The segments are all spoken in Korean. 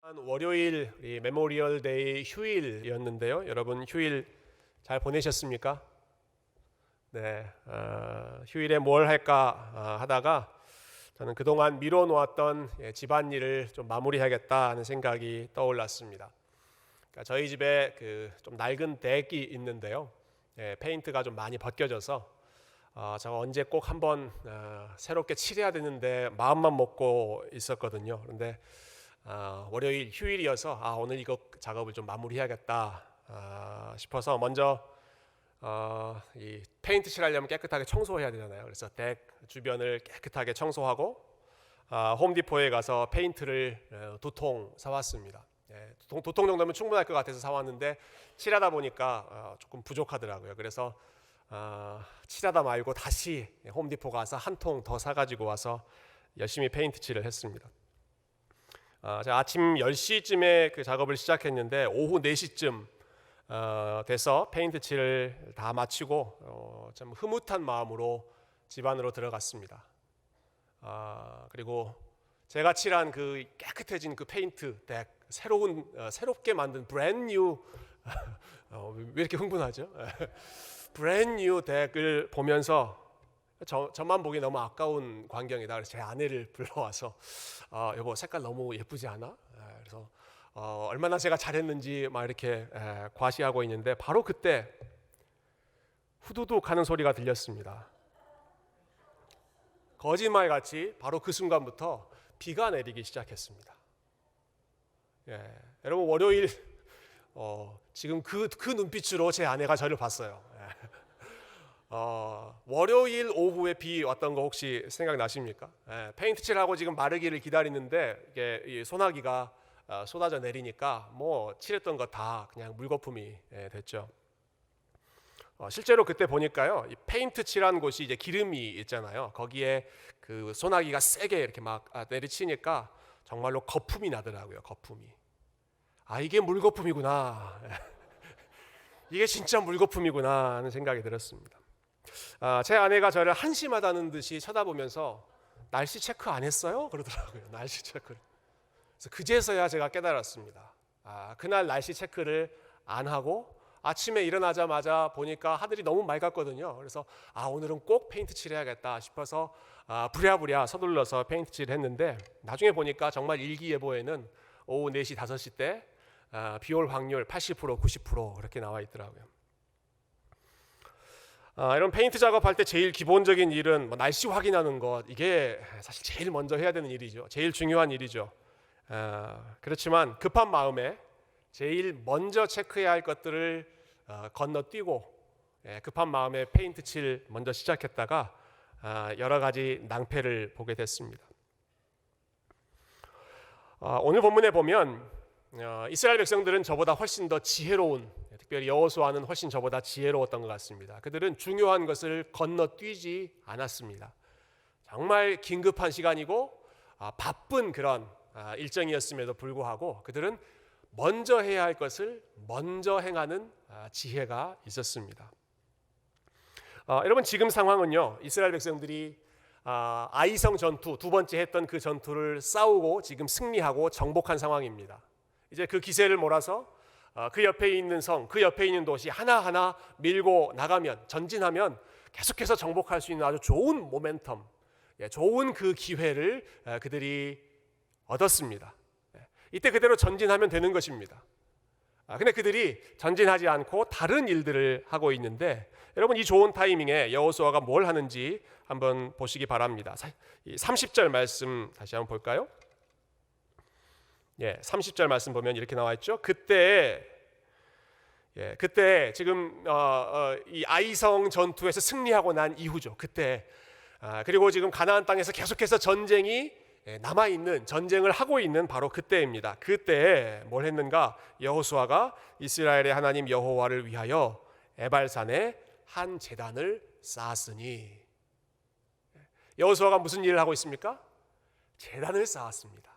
월요일 메모리얼 데이 휴일이었는데요. 여러분 휴일 잘 보내셨습니까? 네, 휴일에 뭘 할까 하다가 저는 그동안 미뤄놓았던 집안일을 좀 마무리하겠다 하는 생각이 떠올랐습니다. 그러니까 저희 집에 좀 낡은 덱이 있는데요. 페인트가 좀 많이 벗겨져서 제가 언제 꼭 한번 새롭게 칠해야 되는데 마음만 먹고 있었거든요. 그런데 월요일 휴일이어서 오늘 이거 작업을 좀 마무리해야겠다 싶어서 먼저 이 페인트 칠하려면 깨끗하게 청소해야 되잖아요. 그래서 덱 주변을 깨끗하게 청소하고 홈디포에 가서 페인트를 2통 사왔습니다. 두 통 정도면 충분할 것 같아서 사왔는데 칠하다 보니까 조금 부족하더라고요. 그래서 칠하다 말고 다시 홈디포 가서 한 통 더 사가지고 와서 열심히 페인트 칠을 했습니다. 제가 아침 10시쯤에 그 작업을 시작했는데 오후 4시쯤 돼서 페인트 칠을 다 마치고 좀 흐뭇한 마음으로 집 안으로 들어갔습니다. 그리고 제가 칠한 그 깨끗해진 그 페인트 덱, 새롭게 만든 브랜뉴 왜 이렇게 흥분하죠? 브랜뉴 덱을 보면서 저만 보기 너무 아까운 광경이다. 그래서 제 아내를 불러와서 여보 색깔 너무 예쁘지 않아? 그래서 얼마나 제가 잘했는지 막 이렇게 과시하고 있는데 바로 그때 후두둑 하는 소리가 들렸습니다. 거짓말같이 바로 그 순간부터 비가 내리기 시작했습니다. 여러분 월요일 지금 그 눈빛으로 제 아내가 저를 봤어요. 월요일 오후에 비 왔던 거 혹시 생각나십니까? 페인트 칠하고 지금 마르기를 기다리는데 이게 소나기가 쏟아져 내리니까 뭐 칠했던 거 다 그냥 물거품이 됐죠. 실제로 그때 보니까요, 이 페인트 칠한 곳이 이제 기름이 있잖아요. 거기에 그 소나기가 세게 이렇게 막 내리치니까 정말로 거품이 나더라고요. 거품이. 이게 물거품이구나. 이게 진짜 물거품이구나 하는 생각이 들었습니다. 제 아내가 저를 한심하다는 듯이 쳐다보면서 날씨 체크 안 했어요? 그러더라고요. 날씨 체크를. 그래서 그제서야 제가 깨달았습니다. 그날 날씨 체크를 안 하고 아침에 일어나자마자 보니까 하늘이 너무 맑았거든요. 그래서 오늘은 꼭 페인트 칠해야겠다 싶어서 부랴부랴 서둘러서 페인트 칠을 했는데 나중에 보니까 정말 일기예보에는 오후 4시, 5시 때 비올 확률 80%, 90% 그렇게 나와 있더라고요. 이런 페인트 작업할 때 제일 기본적인 일은 날씨 확인하는 것, 이게 사실 제일 먼저 해야 되는 일이죠. 제일 중요한 일이죠. 그렇지만 급한 마음에 제일 먼저 체크해야 할 것들을 건너뛰고 급한 마음에 페인트 칠 먼저 시작했다가 여러 가지 낭패를 보게 됐습니다. 오늘 본문에 보면 이스라엘 백성들은 저보다 훨씬 더 지혜로운, 특별히 여호수아는 훨씬 저보다 지혜로웠던 것 같습니다. 그들은 중요한 것을 건너뛰지 않았습니다. 정말 긴급한 시간이고 바쁜 그런 일정이었음에도 불구하고 그들은 먼저 해야 할 것을 먼저 행하는 지혜가 있었습니다. 여러분 지금 상황은요, 이스라엘 백성들이 아이성 전투, 두 번째 했던 그 전투를 싸우고 지금 승리하고 정복한 상황입니다. 이제 그 기세를 몰아서 그 옆에 있는 성, 그 옆에 있는 도시 하나하나 밀고 나가면, 전진하면 계속해서 정복할 수 있는 아주 좋은 모멘텀, 좋은 그 기회를 그들이 얻었습니다. 이때 그대로 전진하면 되는 것입니다. 근데 그들이 전진하지 않고 다른 일들을 하고 있는데, 여러분 이 좋은 타이밍에 여호수아가 뭘 하는지 한번 보시기 바랍니다. 30절 말씀 다시 한번 볼까요? 30절 말씀 보면 이렇게 나와 있죠. 그때 지금 이 아이성 전투에서 승리하고 난 이후죠. 그때 그리고 지금 가나안 땅에서 계속해서 전쟁이 남아있는, 전쟁을 하고 있는 바로 그때입니다. 그때 뭘 했는가? 여호수아가 이스라엘의 하나님 여호와를 위하여 에발산에 한 제단을 쌓았으니. 여호수아가 무슨 일을 하고 있습니까? 제단을 쌓았습니다.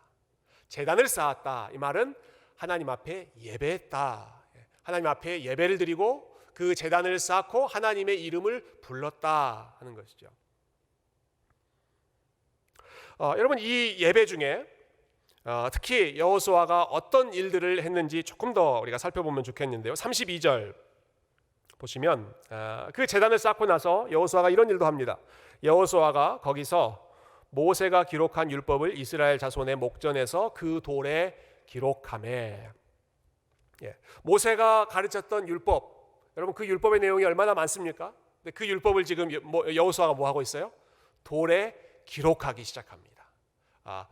제단을 쌓았다. 이 말은 하나님 앞에 예배했다. 하나님 앞에 예배를 드리고 그 제단을 쌓고 하나님의 이름을 불렀다 하는 것이죠. 여러분 이 예배 중에 특히 여호수아가 어떤 일들을 했는지 조금 더 우리가 살펴보면 좋겠는데요. 32절 보시면 그 제단을 쌓고 나서 여호수아가 이런 일도 합니다. 여호수아가 거기서 모세가 기록한 율법을 이스라엘 자손의 목전에서 그 돌에 기록하매. 모세가 가르쳤던 율법, 여러분 그 율법의 내용이 얼마나 많습니까? 근데 그 율법을 지금 여호수아가 뭐 하고 있어요? 돌에 기록하기 시작합니다.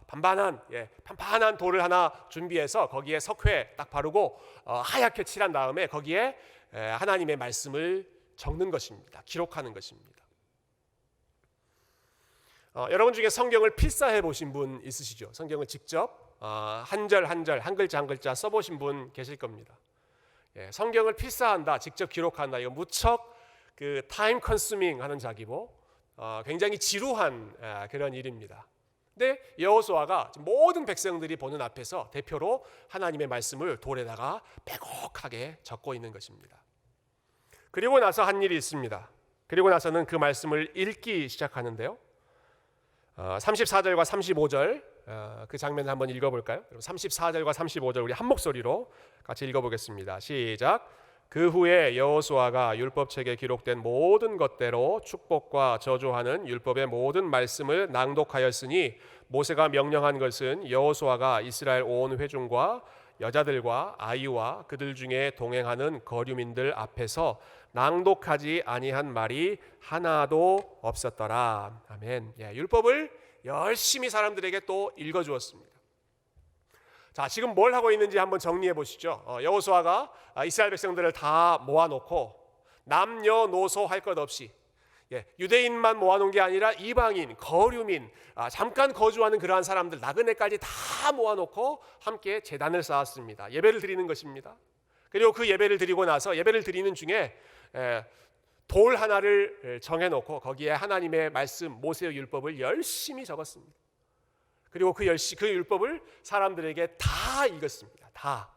판판한 돌을 하나 준비해서 거기에 석회 딱 바르고 하얗게 칠한 다음에 거기에 하나님의 말씀을 적는 것입니다. 기록하는 것입니다. 여러분 중에 성경을 필사해 보신 분 있으시죠? 성경을 직접 한 절 한 절, 한 글자 한 글자 써보신 분 계실 겁니다. 성경을 필사한다, 직접 기록한다. 이거 무척 그 타임 컨슈밍 하는 작이고 굉장히 지루한 그런 일입니다. 근데 여호수아가 모든 백성들이 보는 앞에서 대표로 하나님의 말씀을 돌에다가 빼곡하게 적고 있는 것입니다. 그리고 나서 한 일이 있습니다. 그리고 나서는 그 말씀을 읽기 시작하는데요. 34절과 35절 그 장면을 한번 읽어볼까요? 34절과 35절 우리 한 목소리로 같이 읽어보겠습니다. 시작. 그 후에 여호수아가 율법책에 기록된 모든 것대로 축복과 저주하는 율법의 모든 말씀을 낭독하였으니 모세가 명령한 것은 여호수아가 이스라엘 온 회중과 여자들과 아이와 그들 중에 동행하는 거류민들 앞에서 낭독하지 아니한 말이 하나도 없었더라. 아멘. 율법을 열심히 사람들에게 또 읽어주었습니다. 자, 지금 뭘 하고 있는지 한번 정리해 보시죠. 여호수아가 이스라엘 백성들을 다 모아놓고 남녀노소 할 것 없이 유대인만 모아놓은 게 아니라 이방인, 거류민, 잠깐 거주하는 그러한 사람들 나그네까지 다 모아놓고 함께 제단을 쌓았습니다. 예배를 드리는 것입니다. 그리고 그 예배를 드리고 나서 예배를 드리는 중에 돌 하나를 정해놓고 거기에 하나님의 말씀 모세의 율법을 열심히 적었습니다. 그리고 그 율법을 사람들에게 다 읽었습니다. 다.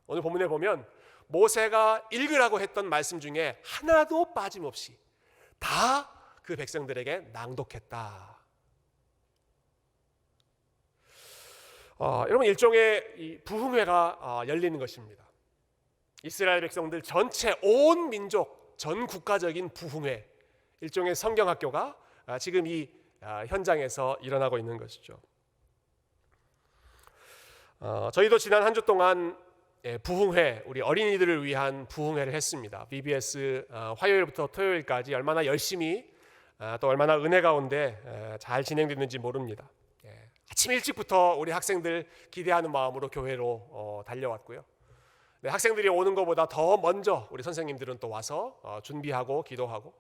오늘 본문에 보면 모세가 읽으라고 했던 말씀 중에 하나도 빠짐없이 다 그 백성들에게 낭독했다. 여러분 일종의 이 부흥회가 열리는 것입니다. 이스라엘 백성들 전체 온 민족 전 국가적인 부흥회, 일종의 성경학교가 지금 이 현장에서 일어나고 있는 것이죠. 저희도 지난 한 주 동안 부흥회, 우리 어린이들을 위한 부흥회를 했습니다. BBS 화요일부터 토요일까지 얼마나 열심히 또 얼마나 은혜 가운데 잘 진행됐는지 모릅니다. 아침 일찍부터 우리 학생들 기대하는 마음으로 교회로 달려왔고요. 학생들이 오는 것보다 더 먼저 우리 선생님들은 또 와서 준비하고 기도하고,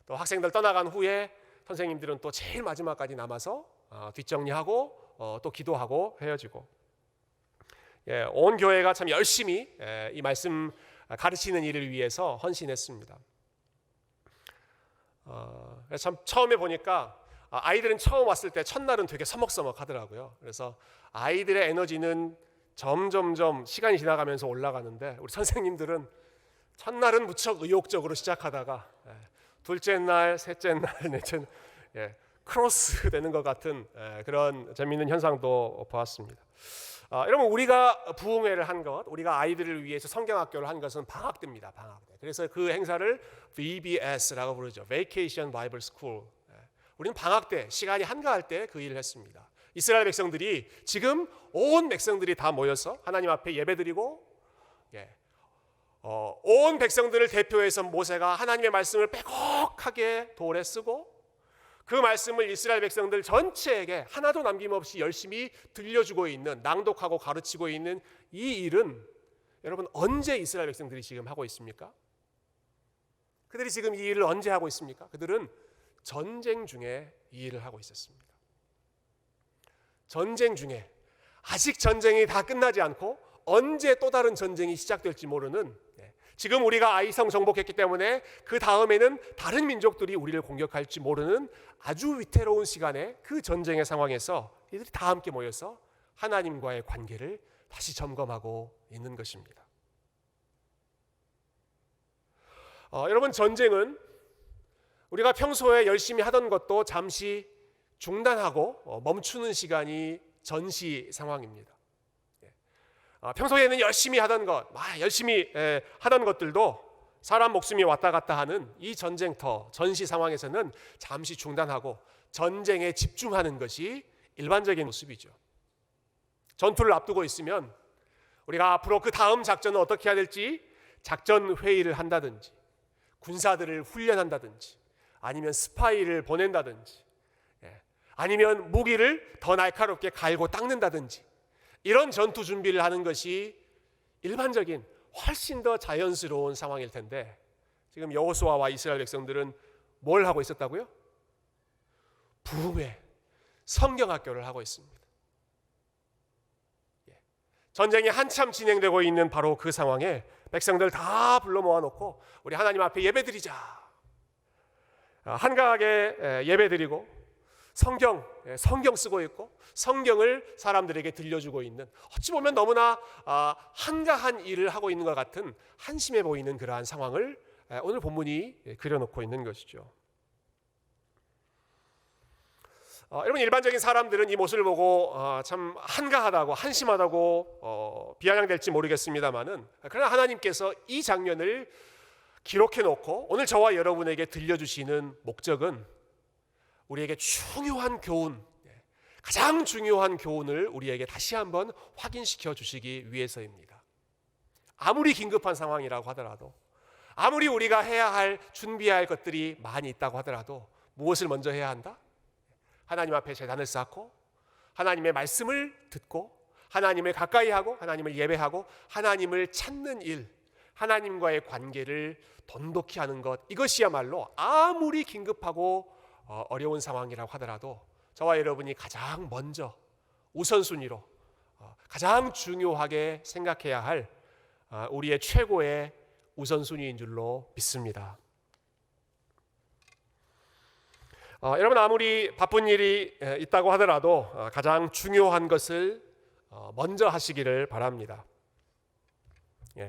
또 학생들 떠나간 후에 선생님들은 또 제일 마지막까지 남아서 뒷정리하고 또 기도하고 헤어지고, 온 교회가 참 열심히 이 말씀 가르치는 일을 위해서 헌신했습니다. 참 처음에 보니까 아이들은 처음 왔을 때 첫날은 되게 서먹서먹하더라고요. 그래서 아이들의 에너지는 점점점 시간이 지나가면서 올라가는데 우리 선생님들은 첫날은 무척 의욕적으로 시작하다가 둘째 날, 셋째 날, 넷째 날 크로스 되는 것 같은 그런 재미있는 현상도 보았습니다. 여러분 우리가 부흥회를 한 것, 우리가 아이들을 위해서 성경학교를 한 것은 방학 때입니다. 방학 때. 그래서 그 행사를 VBS라고 부르죠. Vacation Bible School. 우리는 방학 때 시간이 한가할 때 그 일을 했습니다. 이스라엘 백성들이 지금 온 백성들이 다 모여서 하나님 앞에 예배드리고, 온 백성들을 대표해서 모세가 하나님의 말씀을 빼곡하게 돌에 쓰고 그 말씀을 이스라엘 백성들 전체에게 하나도 남김없이 열심히 들려주고 있는, 낭독하고 가르치고 있는 이 일은 여러분 언제 이스라엘 백성들이 지금 하고 있습니까? 그들이 지금 이 일을 언제 하고 있습니까? 그들은 전쟁 중에 이 일을 하고 있었습니다. 전쟁 중에, 아직 전쟁이 다 끝나지 않고 언제 또 다른 전쟁이 시작될지 모르는, 지금 우리가 아이성 정복했기 때문에 그 다음에는 다른 민족들이 우리를 공격할지 모르는 아주 위태로운 시간에, 그 전쟁의 상황에서 이들이 다 함께 모여서 하나님과의 관계를 다시 점검하고 있는 것입니다. 여러분 전쟁은 우리가 평소에 열심히 하던 것도 잠시 중단하고 멈추는 시간이 전시 상황입니다. 평소에는 열심히 하던 것, 열심히 하던 것들도 사람 목숨이 왔다 갔다 하는 이 전쟁터, 전시 상황에서는 잠시 중단하고 전쟁에 집중하는 것이 일반적인 모습이죠. 전투를 앞두고 있으면 우리가 앞으로 그 다음 작전을 어떻게 해야 될지 작전 회의를 한다든지, 군사들을 훈련한다든지, 아니면 스파이를 보낸다든지, 아니면 무기를 더 날카롭게 갈고 닦는다든지, 이런 전투 준비를 하는 것이 일반적인 훨씬 더 자연스러운 상황일 텐데, 지금 여호수아와 이스라엘 백성들은 뭘 하고 있었다고요? 부흥회, 성경학교를 하고 있습니다. 전쟁이 한참 진행되고 있는 바로 그 상황에 백성들 다 불러 모아놓고 우리 하나님 앞에 예배드리자, 한가하게 예배드리고 성경 쓰고 있고 성경을 사람들에게 들려주고 있는, 어찌 보면 너무나 한가한 일을 하고 있는 것 같은 한심해 보이는 그러한 상황을 오늘 본문이 그려놓고 있는 것이죠. 여러분, 일반적인 사람들은 이 모습을 보고 참 한가하다고, 한심하다고 비아냥될지 모르겠습니다만은, 그러나 하나님께서 이 장면을 기록해 놓고 오늘 저와 여러분에게 들려주시는 목적은 우리에게 중요한 교훈, 가장 중요한 교훈을 우리에게 다시 한번 확인시켜 주시기 위해서입니다. 아무리 긴급한 상황이라고 하더라도, 아무리 우리가 해야 할, 준비해야 할 것들이 많이 있다고 하더라도 무엇을 먼저 해야 한다? 하나님 앞에 제단을 쌓고 하나님의 말씀을 듣고 하나님을 가까이 하고 하나님을 예배하고 하나님을 찾는 일, 하나님과의 관계를 돈독히 하는 것, 이것이야말로 아무리 긴급하고 어려운 상황이라고 하더라도 저와 여러분이 가장 먼저 우선순위로 가장 중요하게 생각해야 할 우리의 최고의 우선순위인 줄로 믿습니다. 여러분, 아무리 바쁜 일이 있다고 하더라도 가장 중요한 것을 먼저 하시기를 바랍니다.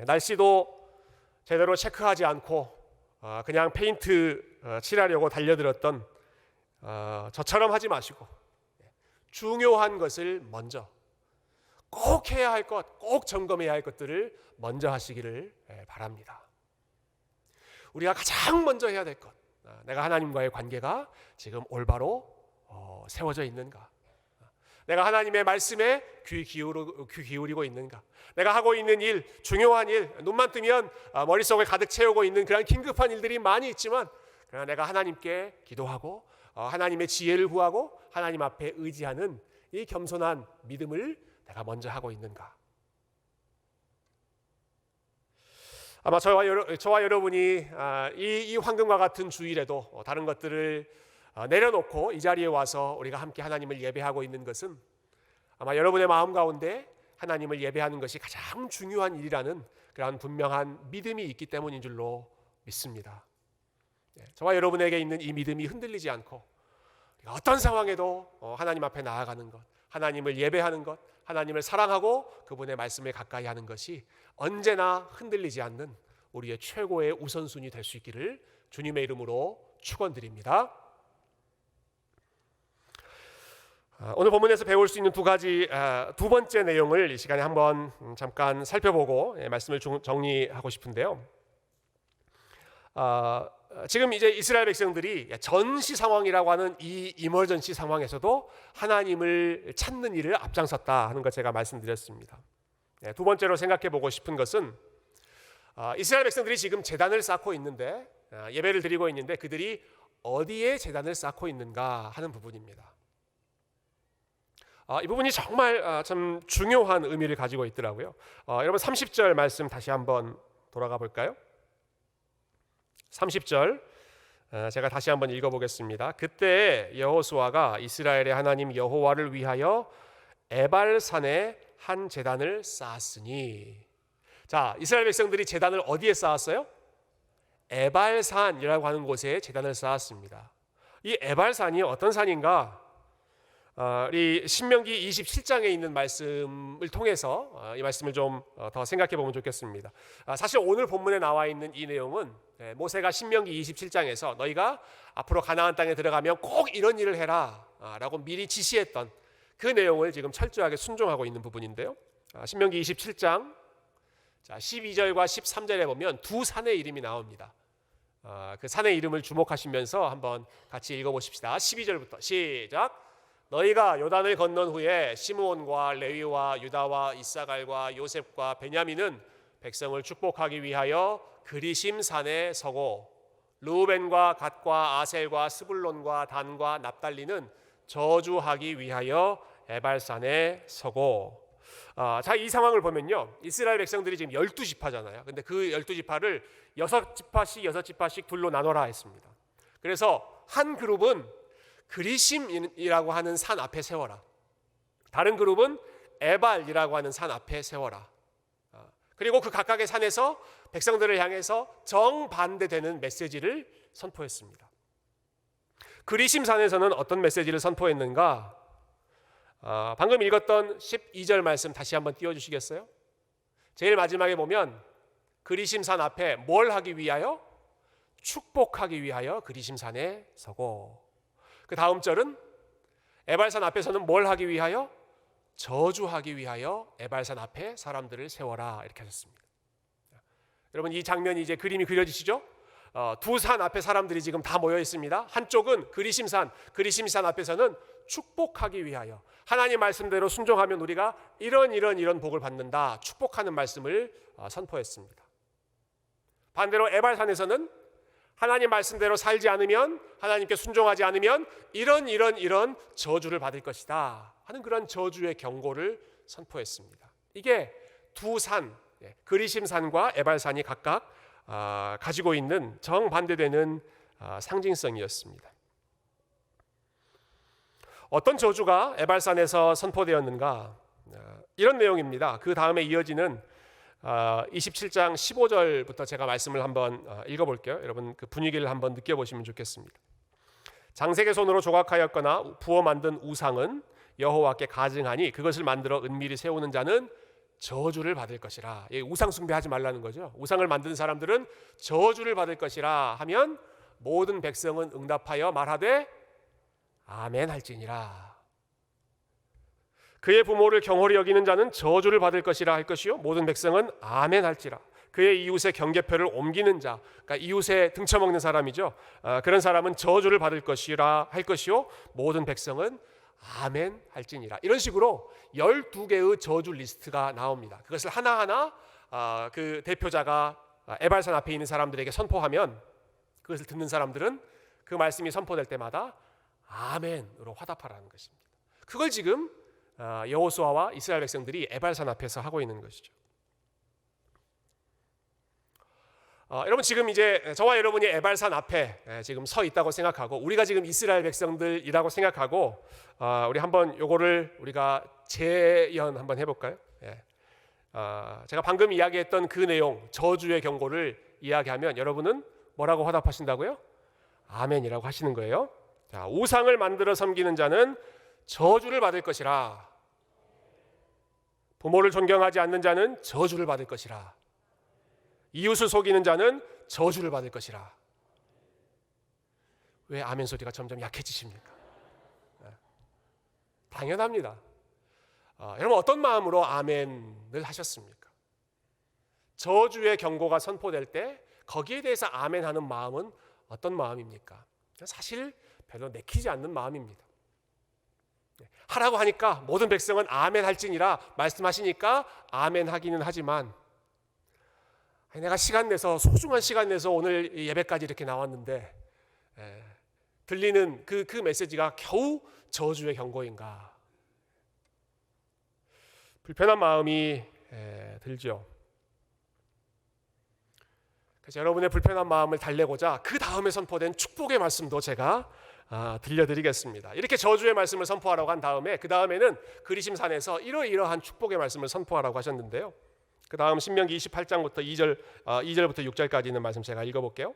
날씨도 제대로 체크하지 않고 그냥 페인트 칠하려고 달려들었던 저처럼 하지 마시고 중요한 것을 먼저, 꼭 해야 할 것, 꼭 점검해야 할 것들을 먼저 하시기를 바랍니다. 우리가 가장 먼저 해야 될 것, 내가 하나님과의 관계가 지금 올바로 세워져 있는가? 내가 하나님의 말씀에 귀 기울이고 있는가? 내가 하고 있는 일, 중요한 일, 눈만 뜨면 머릿속에 가득 채우고 있는 그런 긴급한 일들이 많이 있지만, 그러나 내가 하나님께 기도하고 하나님의 지혜를 구하고 하나님 앞에 의지하는 이 겸손한 믿음을 내가 먼저 하고 있는가? 아마 저와 여러분이 이 황금과 같은 주일에도 다른 것들을 내려놓고 이 자리에 와서 우리가 함께 하나님을 예배하고 있는 것은 아마 여러분의 마음 가운데 하나님을 예배하는 것이 가장 중요한 일이라는 그런 분명한 믿음이 있기 때문인 줄로 믿습니다. 저와 여러분에게 있는 이 믿음이 흔들리지 않고 어떤 상황에도 하나님 앞에 나아가는 것, 하나님을 예배하는 것, 하나님을 사랑하고 그분의 말씀을 가까이 하는 것이 언제나 흔들리지 않는 우리의 최고의 우선순위 될 수 있기를 주님의 이름으로 축원드립니다. 오늘 본문에서 배울 수 있는 두 번째 내용을 이 시간에 한번 잠깐 살펴보고 말씀을 정리하고 싶은데요. 지금 이제 이스라엘 백성들이 전시 상황이라고 하는 이 이머전시 상황에서도 하나님을 찾는 일을 앞장섰다 하는 것 제가 말씀드렸습니다. 두 번째로 생각해 보고 싶은 것은 이스라엘 백성들이 지금 제단을 쌓고 있는데, 예배를 드리고 있는데 그들이 어디에 제단을 쌓고 있는가 하는 부분입니다. 이 부분이 정말 참 중요한 의미를 가지고 있더라고요. 여러분 30절 말씀 다시 한번 돌아가 볼까요? 30절 제가 다시 한번 읽어보겠습니다. 그때 여호수아가 이스라엘의 하나님 여호와를 위하여 에발산에 한 제단을 쌓았으니. 자, 이스라엘 백성들이 제단을 어디에 쌓았어요? 에발산이라고 하는 곳에 제단을 쌓았습니다. 이 에발산이 어떤 산인가? 우리 신명기 27장에 있는 말씀을 통해서 이 말씀을 좀 더 생각해 보면 좋겠습니다. 사실 오늘 본문에 나와 있는 이 내용은 모세가 신명기 27장에서 너희가 앞으로 가나안 땅에 들어가면 꼭 이런 일을 해라 라고 미리 지시했던 그 내용을 지금 철저하게 순종하고 있는 부분인데요. 신명기 27장 12절과 13절에 보면 두 산의 이름이 나옵니다. 그 산의 이름을 주목하시면서 한번 같이 읽어보십시다. 12절부터 시작. 너희가 요단을 건넌 후에 시므온과 레위와 유다와 이사갈과 요셉과 베냐민은 백성을 축복하기 위하여 그리심 산에 서고, 르우벤과 갓과 아셀과 스불론과 단과 납달리는 저주하기 위하여 에발산에 서고. 자, 이 상황을 보면요, 이스라엘 백성들이 지금 12지파잖아요. 근데 그 12지파를 6지파씩 둘로 나눠라 했습니다. 그래서 한 그룹은 그리심이라고 하는 산 앞에 세워라. 다른 그룹은 에발이라고 하는 산 앞에 세워라. 그리고 그 각각의 산에서 백성들을 향해서 정반대되는 메시지를 선포했습니다. 그리심 산에서는 어떤 메시지를 선포했는가? 방금 읽었던 12절 말씀 다시 한번 띄워주시겠어요? 제일 마지막에 보면 그리심 산 앞에 뭘 하기 위하여? 축복하기 위하여 그리심 산에 서고, 그 다음 절은 에발산 앞에서는 뭘 하기 위하여? 저주하기 위하여 에발산 앞에 사람들을 세워라, 이렇게 하셨습니다. 여러분, 이 장면이 이제 그림이 그려지시죠? 두 산 앞에 사람들이 지금 다 모여 있습니다. 한쪽은 그리심산 앞에서는 축복하기 위하여, 하나님 말씀대로 순종하면 우리가 이런 복을 받는다, 축복하는 말씀을 선포했습니다. 반대로 에발산에서는 하나님 말씀대로 살지 않으면, 하나님께 순종하지 않으면 이런 저주를 받을 것이다 하는 그런 저주의 경고를 선포했습니다. 이게 두 산, 그리심산과 에발산이 각각 가지고 있는 정반대되는 상징성이었습니다. 어떤 저주가 에발산에서 선포되었는가? 이런 내용입니다. 그 다음에 이어지는 27장 15절부터 제가 말씀을 한번 읽어볼게요. 여러분, 그 분위기를 한번 느껴보시면 좋겠습니다. 장색의 손으로 조각하였거나 부어 만든 우상은 여호와께 가증하니 그것을 만들어 은밀히 세우는 자는 저주를 받을 것이라. 우상 숭배하지 말라는 거죠. 우상을 만드는 사람들은 저주를 받을 것이라 하면 모든 백성은 응답하여 말하되 아멘 할지니라. 그의 부모를 경홀히 여기는 자는 저주를 받을 것이라 할 것이요 모든 백성은 아멘 할지라. 그의 이웃의 경계표를 옮기는 자, 그러니까 이웃에 등쳐먹는 사람이죠. 그런 사람은 저주를 받을 것이라 할 것이요 모든 백성은 아멘 할지니라. 이런 식으로 12개의 저주 리스트가 나옵니다. 그것을 하나하나 그 대표자가 에발산 앞에 있는 사람들에게 선포하면 그것을 듣는 사람들은 그 말씀이 선포될 때마다 아멘으로 화답하라는 것입니다. 그걸 지금 여호수아와 이스라엘 백성들이 에발산 앞에서 하고 있는 것이죠. 여러분, 지금 이제 저와 여러분이 에발산 앞에 지금 서 있다고 생각하고, 우리가 지금 이스라엘 백성들이라고 생각하고, 우리 한번 요거를 우리가 재연 한번 해볼까요? 제가 방금 이야기했던 그 내용, 저주의 경고를 이야기하면 여러분은 뭐라고 화답하신다고요? 아멘이라고 하시는 거예요. 자, 우상을 만들어 섬기는 자는 저주를 받을 것이라. 부모를 존경하지 않는 자는 저주를 받을 것이라. 이웃을 속이는 자는 저주를 받을 것이라. 왜 아멘 소리가 점점 약해지십니까? 당연합니다. 여러분, 어떤 마음으로 아멘을 하셨습니까? 저주의 경고가 선포될 때 거기에 대해서 아멘하는 마음은 어떤 마음입니까? 사실 별로 내키지 않는 마음입니다. 하라고 하니까 모든 백성은 아멘 할지니라 말씀하시니까 아멘 하기는 하지만, 내가 시간 내서, 소중한 시간 내서 오늘 예배까지 이렇게 나왔는데 들리는 그 메시지가 겨우 저주의 경고인가? 불편한 마음이 들죠. 그래서 여러분의 불편한 마음을 달래고자 그 다음에 선포된 축복의 말씀도 제가 들려드리겠습니다. 이렇게 저주의 말씀을 선포하라고 한 다음에, 그 다음에는 그리심산에서 이러이러한 축복의 말씀을 선포하라고 하셨는데요. 그 다음 신명기 28장부터 2절부터 6절까지 있는 말씀 제가 읽어볼게요.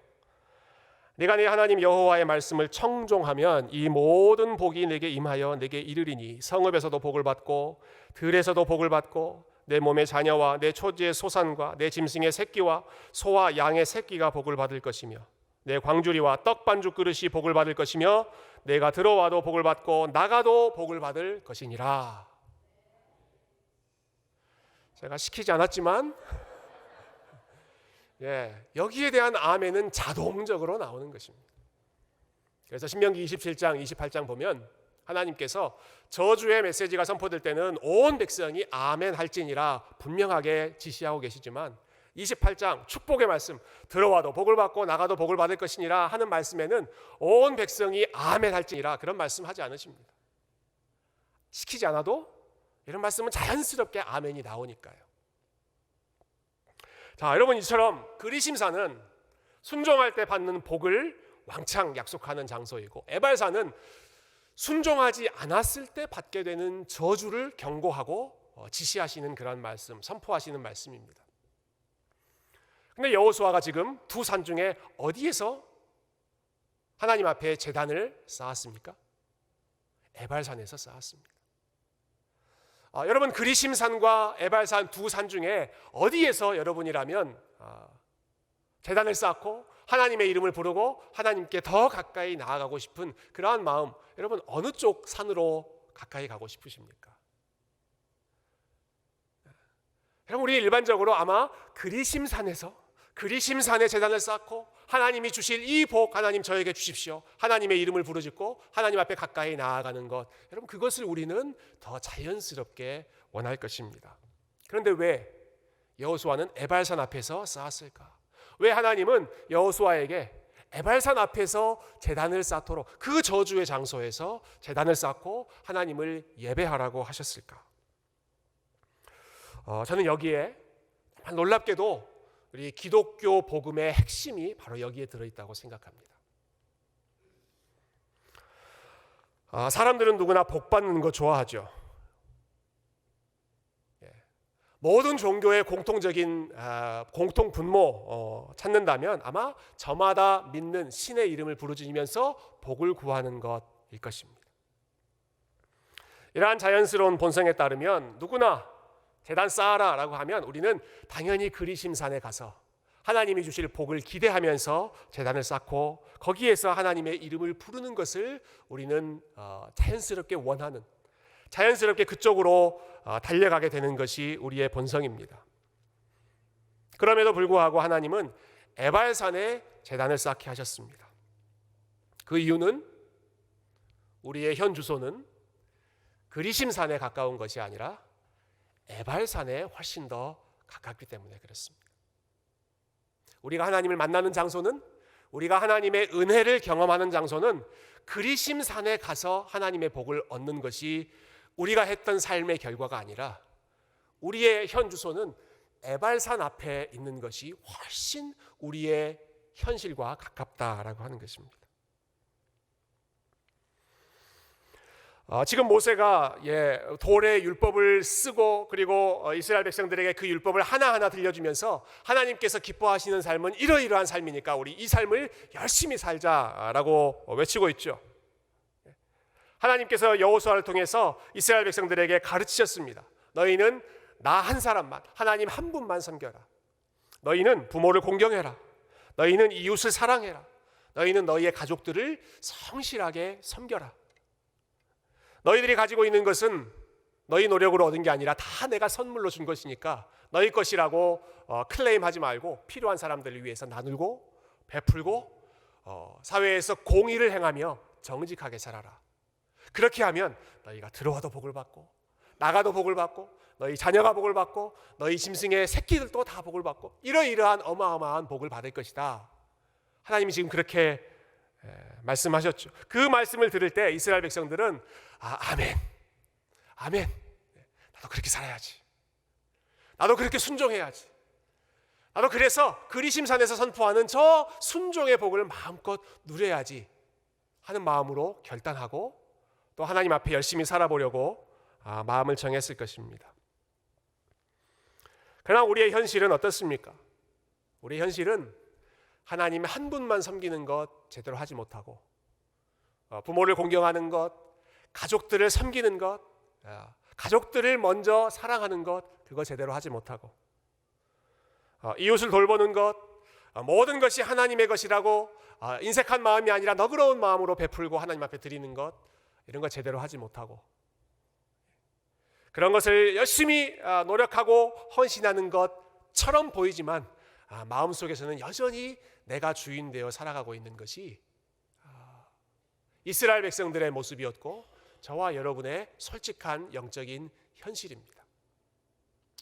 네가 네 하나님 여호와의 말씀을 청종하면 이 모든 복이 내게 임하여 내게 이르리니 성읍에서도 복을 받고 들에서도 복을 받고 내 몸의 자녀와 내 초지의 소산과 내 짐승의 새끼와 소와 양의 새끼가 복을 받을 것이며 내 광주리와 떡 반죽 그릇이 복을 받을 것이며 내가 들어와도 복을 받고 나가도 복을 받을 것이니라. 제가 시키지 않았지만 여기에 대한 아멘은 자동적으로 나오는 것입니다. 그래서 신명기 27장 28장 보면 하나님께서 저주의 메시지가 선포될 때는 온 백성이 아멘 할지니라 분명하게 지시하고 계시지만 28장 축복의 말씀, 들어와도 복을 받고 나가도 복을 받을 것이니라 하는 말씀에는 온 백성이 아멘 할지니라 그런 말씀하지 않으십니다. 시키지 않아도 이런 말씀은 자연스럽게 아멘이 나오니까요. 자, 여러분, 이처럼 그리심산은 순종할 때 받는 복을 왕창 약속하는 장소이고, 에발산은 순종하지 않았을 때 받게 되는 저주를 경고하고 지시하시는 그런 말씀, 선포하시는 말씀입니다. 근데 여호수아가 지금 두 산 중에 어디에서 하나님 앞에 제단을 쌓았습니까? 에발산에서 쌓았습니다. 여러분, 그리심산과 에발산 두 산 중에 어디에서 여러분이라면 제단을 쌓고 하나님의 이름을 부르고 하나님께 더 가까이 나아가고 싶은 그러한 마음, 여러분 어느 쪽 산으로 가까이 가고 싶으십니까? 여러분, 우리 일반적으로 아마 그리심산에 제단을 쌓고 하나님이 주실 이 복 하나님 저에게 주십시오, 하나님의 이름을 부르짖고 하나님 앞에 가까이 나아가는 것, 여러분 그것을 우리는 더 자연스럽게 원할 것입니다. 그런데 왜 여호수아는 에발산 앞에서 쌓았을까? 왜 하나님은 여호수아에게 에발산 앞에서 제단을 쌓도록, 그 저주의 장소에서 제단을 쌓고 하나님을 예배하라고 하셨을까? 저는 여기에 놀랍게도 우리 기독교 복음의 핵심이 바로 여기에 들어있다고 생각합니다. 사람들은 누구나 복 받는 거 좋아하죠. 모든 종교의 공통적인 공통 분모 찾는다면 아마 저마다 믿는 신의 이름을 부르짖으면서 복을 구하는 것일 것입니다. 이러한 자연스러운 본성에 따르면 누구나 제단 쌓아라 라고 하면 우리는 당연히 그리심산에 가서 하나님이 주실 복을 기대하면서 제단을 쌓고 거기에서 하나님의 이름을 부르는 것을 우리는 자연스럽게 원하는, 자연스럽게 그쪽으로 달려가게 되는 것이 우리의 본성입니다. 그럼에도 불구하고 하나님은 에발산에 제단을 쌓게 하셨습니다. 그 이유는 우리의 현 주소는 그리심산에 가까운 것이 아니라 에발산에 훨씬 더 가깝기 때문에 그렇습니다. 우리가 하나님을 만나는 장소는, 우리가 하나님의 은혜를 경험하는 장소는 그리심산에 가서 하나님의 복을 얻는 것이 우리가 했던 삶의 결과가 아니라 우리의 현 주소는 에발산 앞에 있는 것이 훨씬 우리의 현실과 가깝다라고 하는 것입니다. 지금 모세가 돌의 율법을 쓰고 그리고 이스라엘 백성들에게 그 율법을 하나하나 들려주면서 하나님께서 기뻐하시는 삶은 이러이러한 삶이니까 우리 이 삶을 열심히 살자라고 외치고 있죠. 하나님께서 여호수아를 통해서 이스라엘 백성들에게 가르치셨습니다. 너희는 나 한 사람만, 하나님 한 분만 섬겨라. 너희는 부모를 공경해라. 너희는 이웃을 사랑해라. 너희는 너희의 가족들을 성실하게 섬겨라. 너희들이 가지고 있는 것은 너희 노력으로 얻은 게 아니라 다 내가 선물로 준 것이니까 너희 것이라고 클레임하지 말고 필요한 사람들을 위해서 나누고 베풀고 사회에서 공의를 행하며 정직하게 살아라. 그렇게 하면 너희가 들어와도 복을 받고 나가도 복을 받고 너희 자녀가 복을 받고 너희 짐승의 새끼들도 다 복을 받고 이러이러한 어마어마한 복을 받을 것이다. 하나님이 지금 그렇게 말씀하셨죠. 그 말씀을 들을 때 이스라엘 백성들은 아멘, 아멘, 나도 그렇게 살아야지, 나도 그렇게 순종해야지, 나도 그래서 그리심산에서 선포하는 저 순종의 복을 마음껏 누려야지 하는 마음으로 결단하고 또 하나님 앞에 열심히 살아보려고 마음을 정했을 것입니다. 그러나 우리의 현실은 어떻습니까? 우리의 현실은 하나님 한 분만 섬기는 것 제대로 하지 못하고 부모를 공경하는 것, 가족들을 섬기는 것, 가족들을 먼저 사랑하는 것, 그거 제대로 하지 못하고 이웃을 돌보는 것, 모든 것이 하나님의 것이라고 인색한 마음이 아니라 너그러운 마음으로 베풀고 하나님 앞에 드리는 것, 이런 거 제대로 하지 못하고 그런 것을 열심히 노력하고 헌신하는 것처럼 보이지만 마음속에서는 여전히 내가 주인 되어 살아가고 있는 것이 이스라엘 백성들의 모습이었고 저와 여러분의 솔직한 영적인 현실입니다.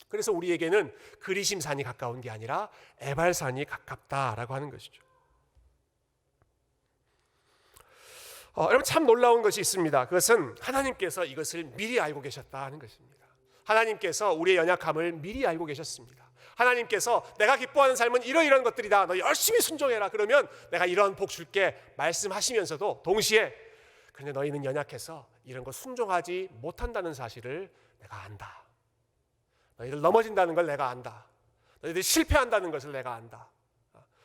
그래서 우리에게는 그리심산이 가까운 게 아니라 에발산이 가깝다라고 하는 것이죠. 여러분, 참 놀라운 것이 있습니다. 그것은 하나님께서 이것을 미리 알고 계셨다 하는 것입니다. 하나님께서 우리의 연약함을 미리 알고 계셨습니다. 하나님께서 내가 기뻐하는 삶은 이러이러한 것들이다, 너 열심히 순종해라, 그러면 내가 이러한 복 줄게 말씀하시면서도 동시에 그런데 너희는 연약해서 이런 거 순종하지 못한다는 사실을 내가 안다. 너희들 넘어진다는 걸 내가 안다. 너희들 실패한다는 것을 내가 안다.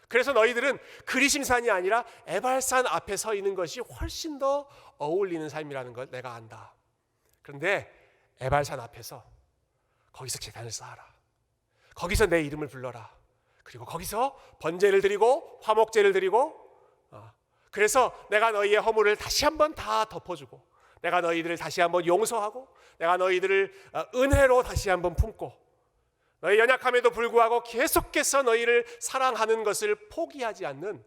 그래서 너희들은 그리심산이 아니라 에발산 앞에 서 있는 것이 훨씬 더 어울리는 삶이라는 걸 내가 안다. 그런데 에발산 앞에서 거기서 제단을 쌓아라. 거기서 내 이름을 불러라. 그리고 거기서 번제를 드리고 화목제를 드리고 그래서 내가 너희의 허물을 다시 한번 다 덮어주고 내가 너희들을 다시 한번 용서하고 내가 너희들을 은혜로 다시 한번 품고 너희 연약함에도 불구하고 계속해서 너희를 사랑하는 것을 포기하지 않는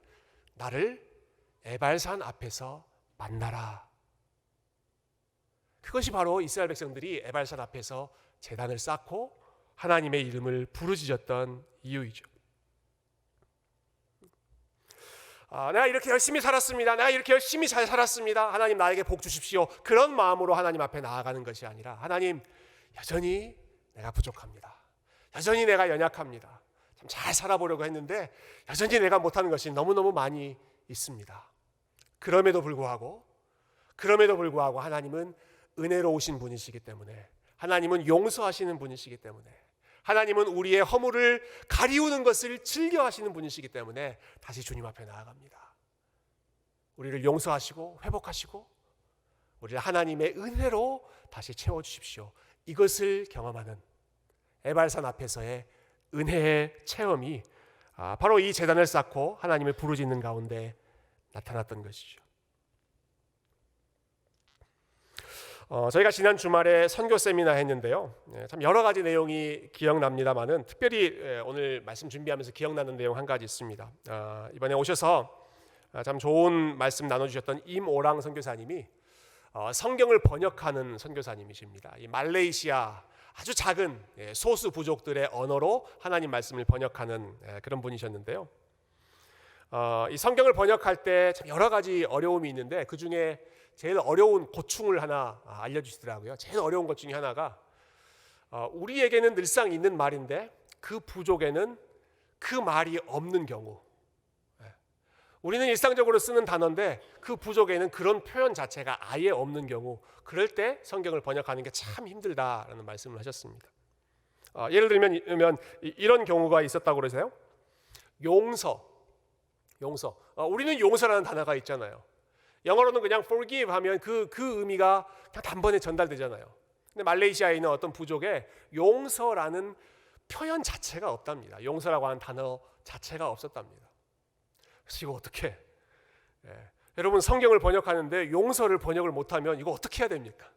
나를 에발산 앞에서 만나라. 그것이 바로 이스라엘 백성들이 에발산 앞에서 제단을 쌓고 하나님의 이름을 부르짖었던 이유이죠. 내가 이렇게 열심히 살았습니다. 내가 이렇게 열심히 잘 살았습니다. 하나님 나에게 복 주십시오. 그런 마음으로 하나님 앞에 나아가는 것이 아니라 하나님, 여전히 내가 부족합니다. 여전히 내가 연약합니다. 참 잘 살아보려고 했는데 여전히 내가 못하는 것이 너무너무 많이 있습니다. 그럼에도 불구하고 하나님은 은혜로우신 분이시기 때문에, 하나님은 용서하시는 분이시기 때문에, 하나님은 우리의 허물을 가리우는 것을 즐겨하시는 분이시기 때문에 다시 주님 앞에 나아갑니다. 우리를 용서하시고 회복하시고 우리를 하나님의 은혜로 다시 채워주십시오. 이것을 경험하는 에발산 앞에서의 은혜의 체험이 바로 이 제단을 쌓고 하나님을 부르짖는 가운데 나타났던 것이죠. 저희가 지난 주말에 선교 세미나 했는데요. 참 여러 가지 내용이 기억납니다만은 특별히 오늘 말씀 준비하면서 기억나는 내용 한 가지 있습니다. 이번에 오셔서 참 좋은 말씀 나눠주셨던 임오랑 선교사님이 성경을 번역하는 선교사님이십니다. 이 말레이시아 아주 작은 소수 부족들의 언어로 하나님 말씀을 번역하는 그런 분이셨는데요. 이 성경을 번역할 때 참 여러 가지 어려움이 있는데 그 중에 제일 어려운 고충을 하나 알려주시더라고요. 제일 어려운 것 중에 하나가 우리에게는 늘상 있는 말인데 그 부족에는 그 말이 없는 경우, 우리는 일상적으로 쓰는 단어인데 그 부족에는 그런 표현 자체가 아예 없는 경우, 그럴 때 성경을 번역하는 게 참 힘들다라는 말씀을 하셨습니다. 예를 들면 이런 경우가 있었다고 그러세요. 용서. 우리는 용서라는 단어가 있잖아요. 영어로는 그냥 forgive 하면 그 의미가 그냥 단번에 전달되잖아요. 근데 말레이시아에 있는 어떤 부족에 용서라는 표현 자체가 없답니다. 용서라고 하는 단어 자체가 없었답니다. 그래서 이거 어떻게? 여러분, 성경을 번역하는데 용서를 번역을 못하면 이거 어떻게 해야 됩니까?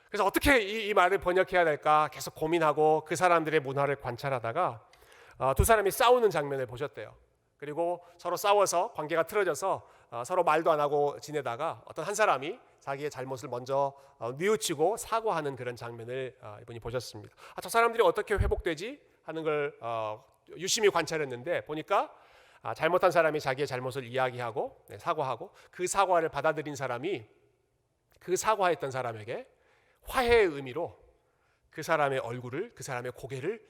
그래서 어떻게 이 말을 번역해야 될까 계속 고민하고 그 사람들의 문화를 관찰하다가 두 사람이 싸우는 장면을 보셨대요. 그리고 서로 싸워서 관계가 틀어져서 서로 말도 안 하고 지내다가 어떤 한 사람이 자기의 잘못을 먼저 뉘우치고 사과하는 그런 장면을 이분이 보셨습니다. 저 사람들이 어떻게 회복되지 하는 걸 유심히 관찰했는데 보니까 잘못한 사람이 자기의 잘못을 이야기하고 사과하고 그 사과를 받아들인 사람이 그 사과했던 사람에게 화해의 의미로 그 사람의 얼굴을, 그 사람의 고개를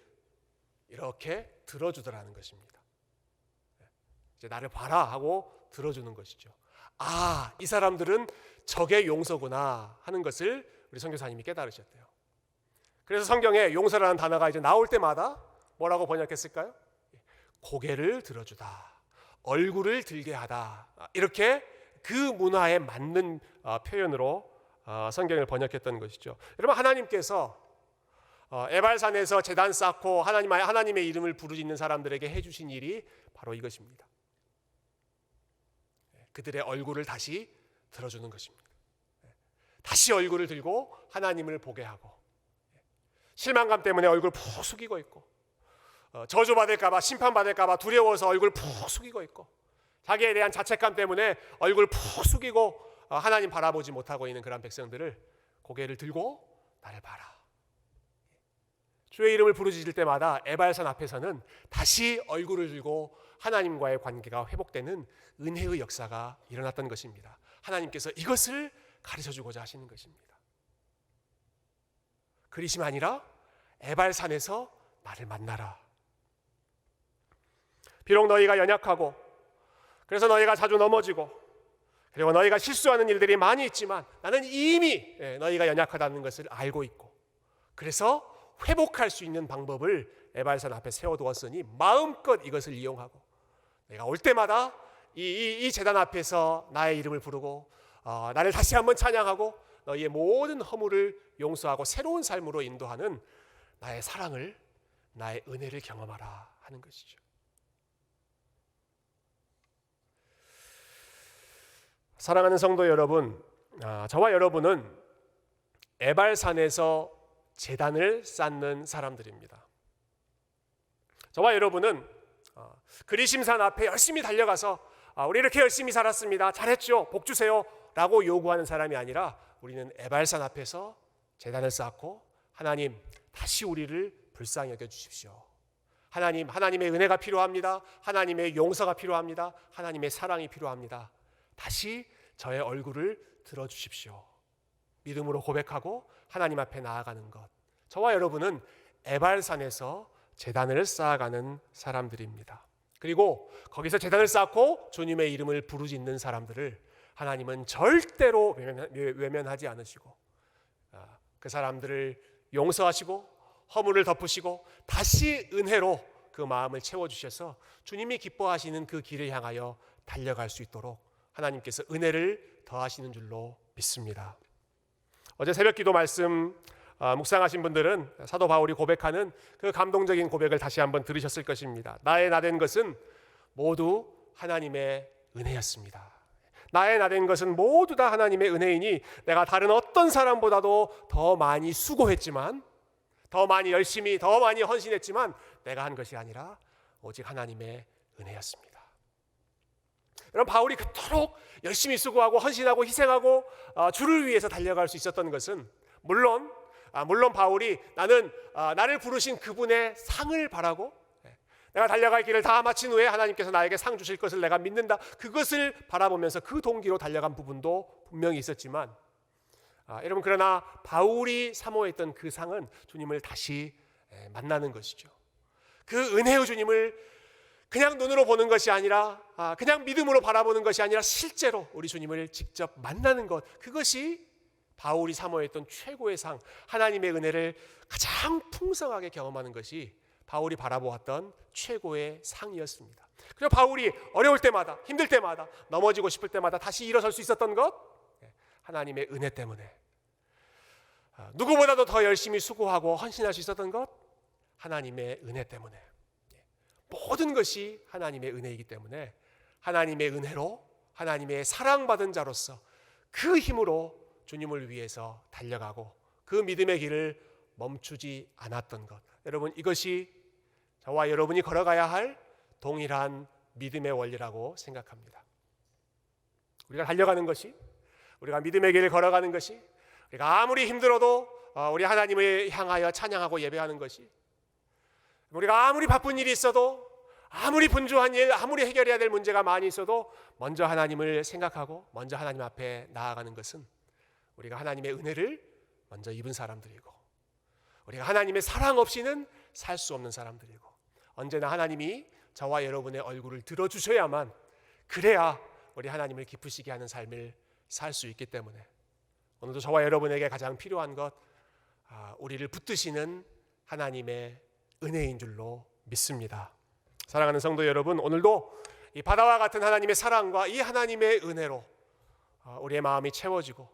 이렇게 들어주더라는 것입니다. 이제 나를 봐라 하고 들어주는 것이죠. 이 사람들은 적의 용서구나 하는 것을 우리 선교사님이 깨달으셨대요. 그래서 성경에 용서라는 단어가 이제 나올 때마다 뭐라고 번역했을까요? 고개를 들어주다, 얼굴을 들게 하다, 이렇게 그 문화에 맞는 표현으로 성경을 번역했던 것이죠. 여러분, 하나님께서 에발산에서 제단 쌓고 하나님의 이름을 부르짖는 사람들에게 해주신 일이 바로 이것입니다. 그들의 얼굴을 다시 들어주는 것입니다. 다시 얼굴을 들고 하나님을 보게 하고, 실망감 때문에 얼굴 푹 숙이고 있고, 저주받을까 봐, 심판받을까 봐 두려워서 얼굴 푹 숙이고 있고, 자기에 대한 자책감 때문에 얼굴 푹 숙이고 하나님 바라보지 못하고 있는 그런 백성들을 고개를 들고 나를 봐라. 주의 이름을 부르짖을 때마다 에발산 앞에서는 다시 얼굴을 들고 하나님과의 관계가 회복되는 은혜의 역사가 일어났던 것입니다. 하나님께서 이것을 가르쳐주고자 하시는 것입니다. 그리심 아니라 에발산에서 나를 만나라. 비록 너희가 연약하고, 그래서 너희가 자주 넘어지고, 그리고 너희가 실수하는 일들이 많이 있지만 나는 이미 너희가 연약하다는 것을 알고 있고, 그래서 회복할 수 있는 방법을 에발산 앞에 세워두었으니 마음껏 이것을 이용하고, 내가 올 때마다 이 제단 앞에서 나의 이름을 부르고 나를 다시 한번 찬양하고 너희의 모든 허물을 용서하고 새로운 삶으로 인도하는 나의 사랑을, 나의 은혜를 경험하라 하는 것이죠. 사랑하는 성도 여러분, 저와 여러분은 에발산에서 제단을 쌓는 사람들입니다. 저와 여러분은 그리심산 앞에 열심히 달려가서 우리 이렇게 열심히 살았습니다, 잘했죠, 복 주세요 라고 요구하는 사람이 아니라, 우리는 에발산 앞에서 제단을 쌓고, 하나님 다시 우리를 불쌍히 여겨주십시오. 하나님의 은혜가 필요합니다. 하나님의 용서가 필요합니다. 하나님의 사랑이 필요합니다. 다시 저의 얼굴을 들어주십시오. 믿음으로 고백하고 하나님 앞에 나아가는 것. 저와 여러분은 에발산에서 제단을 쌓아가는 사람들입니다. 그리고 거기서 제단을 쌓고 주님의 이름을 부르짖는 사람들을 하나님은 절대로 외면하지 않으시고, 그 사람들을 용서하시고 허물을 덮으시고 다시 은혜로 그 마음을 채워주셔서 주님이 기뻐하시는 그 길을 향하여 달려갈 수 있도록 하나님께서 은혜를 더하시는 줄로 믿습니다. 어제 새벽기도 말씀 묵상하신 분들은 사도 바울이 고백하는 그 감동적인 고백을 다시 한번 들으셨을 것입니다. 나의 나된 것은 모두 하나님의 은혜였습니다. 나의 나된 것은 모두 다 하나님의 은혜이니 내가 다른 어떤 사람보다도 더 많이 수고했지만, 더 많이 열심히, 더 많이 헌신했지만 내가 한 것이 아니라 오직 하나님의 은혜였습니다. 여러분, 바울이 그토록 열심히 수고하고 헌신하고 희생하고 주를 위해서 달려갈 수 있었던 것은 물론 바울이 나를 부르신 그분의 상을 바라고, 내가 달려갈 길을 다 마친 후에 하나님께서 나에게 상 주실 것을 내가 믿는다, 그것을 바라보면서 그 동기로 달려간 부분도 분명히 있었지만, 여러분, 그러나 바울이 사모했던 그 상은 주님을 다시 만나는 것이죠. 그 은혜의 주님을 그냥 눈으로 보는 것이 아니라, 그냥 믿음으로 바라보는 것이 아니라 실제로 우리 주님을 직접 만나는 것, 그것이 바울이 사모했던 최고의 상, 하나님의 은혜를 가장 풍성하게 경험하는 것이 바울이 바라보았던 최고의 상이었습니다. 그리고 바울이 어려울 때마다, 힘들 때마다, 넘어지고 싶을 때마다 다시 일어설 수 있었던 것, 하나님의 은혜 때문에, 누구보다도 더 열심히 수고하고 헌신할 수 있었던 것, 하나님의 은혜 때문에, 모든 것이 하나님의 은혜이기 때문에 하나님의 은혜로, 하나님의 사랑받은 자로서 그 힘으로 주님을 위해서 달려가고 그 믿음의 길을 멈추지 않았던 것, 여러분, 이것이 저와 여러분이 걸어가야 할 동일한 믿음의 원리라고 생각합니다. 우리가 달려가는 것이, 우리가 믿음의 길을 걸어가는 것이, 우리가 아무리 힘들어도 우리 하나님을 향하여 찬양하고 예배하는 것이, 우리가 아무리 바쁜 일이 있어도, 아무리 분주한 일, 아무리 해결해야 될 문제가 많이 있어도 먼저 하나님을 생각하고 먼저 하나님 앞에 나아가는 것은 우리가 하나님의 은혜를 먼저 입은 사람들이고, 우리가 하나님의 사랑 없이는 살 수 없는 사람들이고, 언제나 하나님이 저와 여러분의 얼굴을 들어주셔야만, 그래야 우리 하나님을 기쁘시게 하는 삶을 살 수 있기 때문에 오늘도 저와 여러분에게 가장 필요한 것, 우리를 붙드시는 하나님의 은혜인 줄로 믿습니다. 사랑하는 성도 여러분, 오늘도 이 바다와 같은 하나님의 사랑과 이 하나님의 은혜로 우리의 마음이 채워지고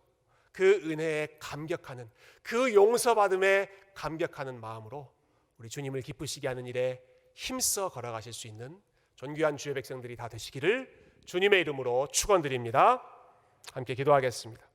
그 은혜에 감격하는, 그 용서받음에 감격하는 마음으로 우리 주님을 기쁘시게 하는 일에 힘써 걸어가실 수 있는 존귀한 주의 백성들이 다 되시기를 주님의 이름으로 축원드립니다. 함께 기도하겠습니다.